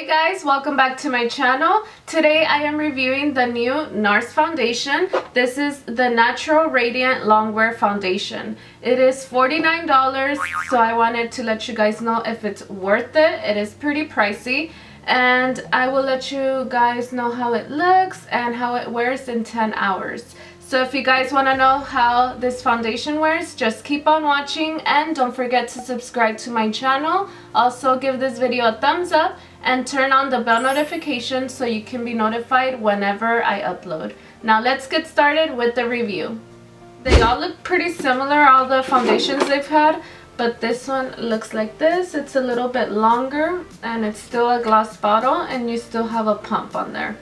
Hey guys, welcome back to my channel. Today I am reviewing the new Nars foundation. This is the Natural Radiant Longwear foundation. It is $49, so I wanted to let you guys know if it's worth it. It is pretty pricey, and I will let you guys know how it looks and how it wears in 10 hours. So if you guys want to know how this foundation wears, just keep on watching and don't forget to subscribe to my channel. Also give this video a thumbs up and turn on the bell notification so you can be notified whenever I upload. Now let's get started with the review. They all look pretty similar, all the foundations they've had, but this one looks like this. It's a little bit longer and it's still a glass bottle and you still have a pump on there.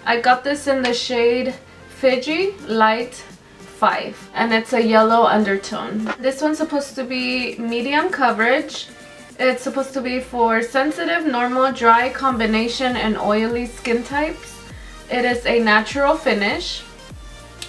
I got this in the shade Fiji Light 5 and it's a yellow undertone. This one's supposed to be medium coverage. It's supposed to be for sensitive, normal, dry, combination, and oily skin types. It is a natural finish,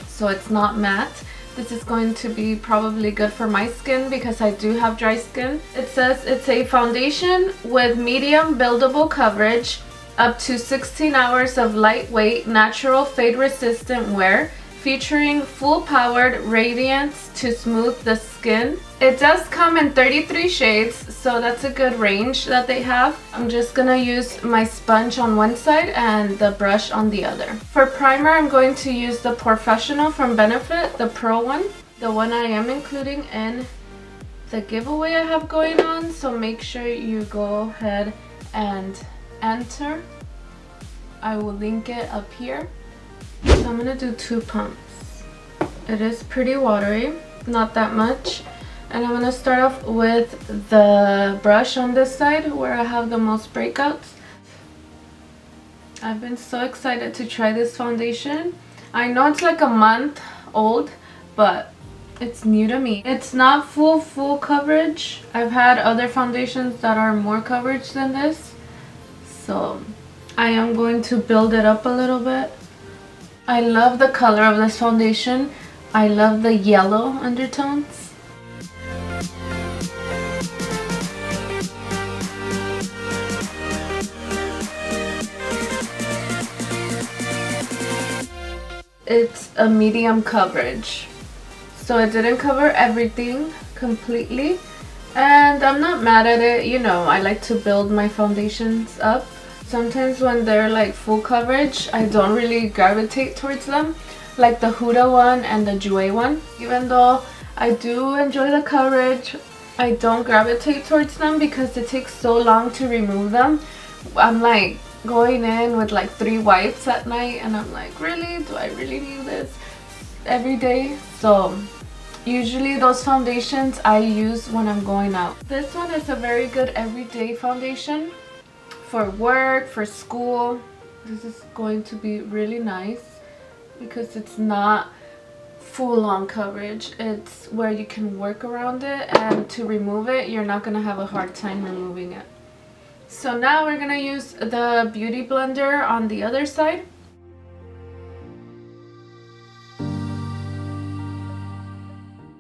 so it's not matte. This is going to be probably good for my skin because I do have dry skin. It says it's a foundation with medium buildable coverage, up to 16 hours of lightweight, natural, fade-resistant wear, featuring full-powered radiance to smooth the skin. It does come in 33 shades, so that's a good range that they have. I'm just gonna use my sponge on one side and the brush on the other. For primer, I'm going to use the POREfessional from Benefit, the Pro one. The one I am including in the giveaway I have going on, so make sure you go ahead and enter. I will link it up here. So I'm gonna do 2 pumps. It is pretty watery, not that much. And I'm gonna start off with the brush on this side where I have the most breakouts. I've been so excited to try this foundation. I know it's like a month old, but it's new to me. It's not full coverage. I've had other foundations that are more coverage than this, so I am going to build it up a little bit. I love the color of this foundation. I love the yellow undertones. It's a medium coverage, so it didn't cover everything completely, and I'm not mad at it. You know, I like to build my foundations up. Sometimes when they're like full coverage, I don't really gravitate towards them, like the Huda one and the Jouer one. Even though I do enjoy the coverage, I don't gravitate towards them because it takes so long to remove them. I'm like going in with like 3 wipes at night and I'm like, really? Do I really need this every day? So usually those foundations I use when I'm going out. This one is a very good everyday foundation. For work, for school, this is going to be really nice because it's not full-on coverage. It's where you can work around it, and to remove it, you're not going to have a hard time removing it. So now we're going to use the Beauty Blender on the other side.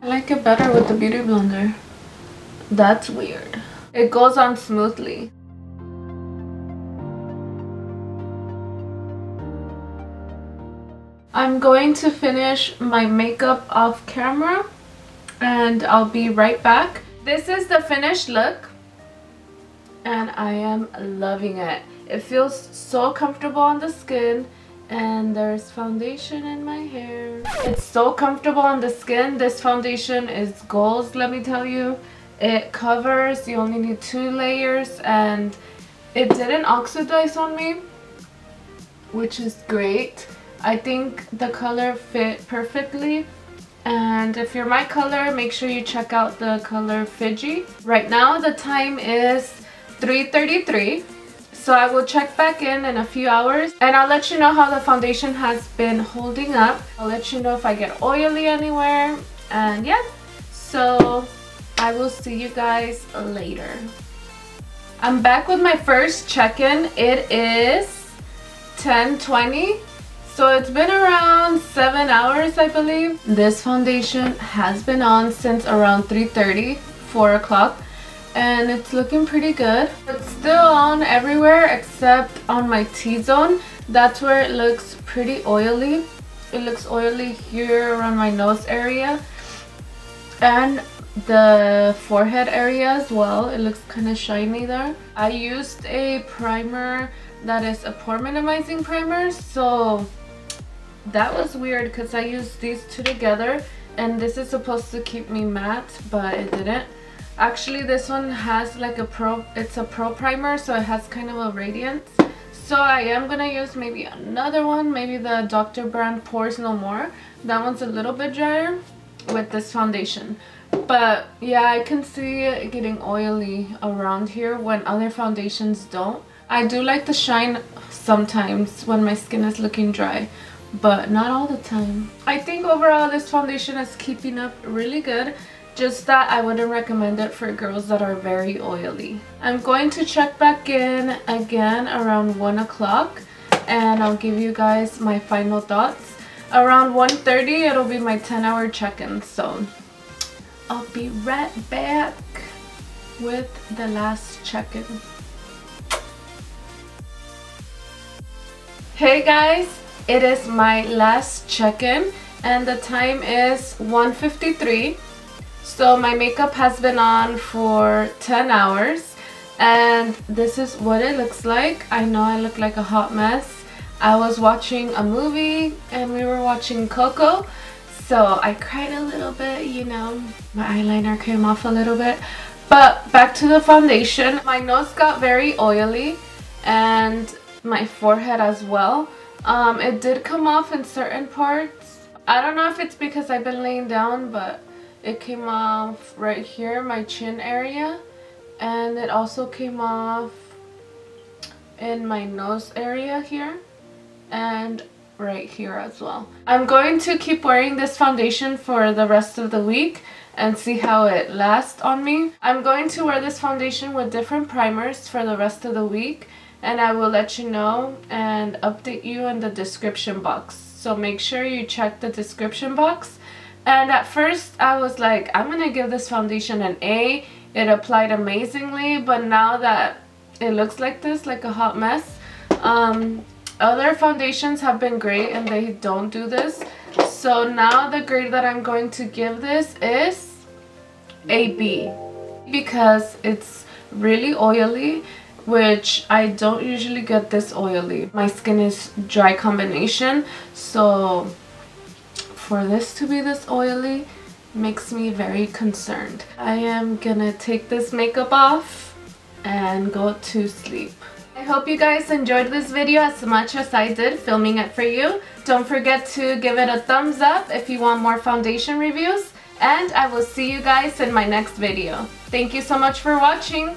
I like it better with the Beauty Blender. That's weird. It goes on smoothly. I'm going to finish my makeup off camera and I'll be right back. This is the finished look and I am loving it. It feels so comfortable on the skin, and there's foundation in my hair. It's so comfortable on the skin. This foundation is goals, let me tell you. It covers, you only need 2 layers, and it didn't oxidize on me, which is great. I think the color fit perfectly, and if you're my color, make sure you check out the color Fiji. Right now the time is 3:33, so I will check back in a few hours and I'll let you know how the foundation has been holding up. I'll let you know if I get oily anywhere, and yeah, so I will see you guys later. I'm back with my first check-in. It is 10:20. So it's been around 7 hours, I believe. This foundation has been on since around 3:30, 4 o'clock. and it's looking pretty good. It's still on everywhere except on my T-zone. That's where it looks pretty oily. It looks oily here around my nose area and the forehead area as well. It looks kind of shiny there. I used a primer that is a pore minimizing primer, so that was weird because I used these two together and this is supposed to keep me matte, but it didn't. Actually, this one has like it's a pro primer, so it has kind of a radiance. So I am gonna use maybe another one, maybe the Dr. brand Pores No More. That one's a little bit drier with this foundation. But yeah, I can see it getting oily around here when other foundations don't. I do like the shine sometimes when my skin is looking dry, but not all the time. I think overall this foundation is keeping up really good, just that I wouldn't recommend it for girls that are very oily. I'm going to check back in again around 1 o'clock and I'll give you guys my final thoughts. Around 1:30 it'll be my 10-hour check-in, so I'll be right back with the last check-in. Hey guys, it is my last check-in and the time is 1:53. So my makeup has been on for 10 hours and this is what it looks like. I know I look like a hot mess. I was watching a movie and we were watching Coco. So I cried a little bit, you know, my eyeliner came off a little bit. But back to the foundation. My nose got very oily and my forehead as well. It did come off in certain parts. I don't know if it's because I've been laying down, but it came off right here, my chin area. And it also came off in my nose area here. And right here as well. I'm going to keep wearing this foundation for the rest of the week and see how it lasts on me. I'm going to wear this foundation with different primers for the rest of the week and I will let you know and update you in the description box. So make sure you check the description box. And at first I was like, I'm gonna give this foundation an A. It applied amazingly, but now that it looks like this, like a hot mess, other foundations have been great and they don't do this. So now the grade that I'm going to give this is a B because it's really oily, which I don't usually get this oily. My skin is dry combination, so for this to be this oily makes me very concerned. I am gonna take this makeup off and go to sleep. I hope you guys enjoyed this video as much as I did filming it for you. Don't forget to give it a thumbs up if you want more foundation reviews, and I will see you guys in my next video. Thank you so much for watching.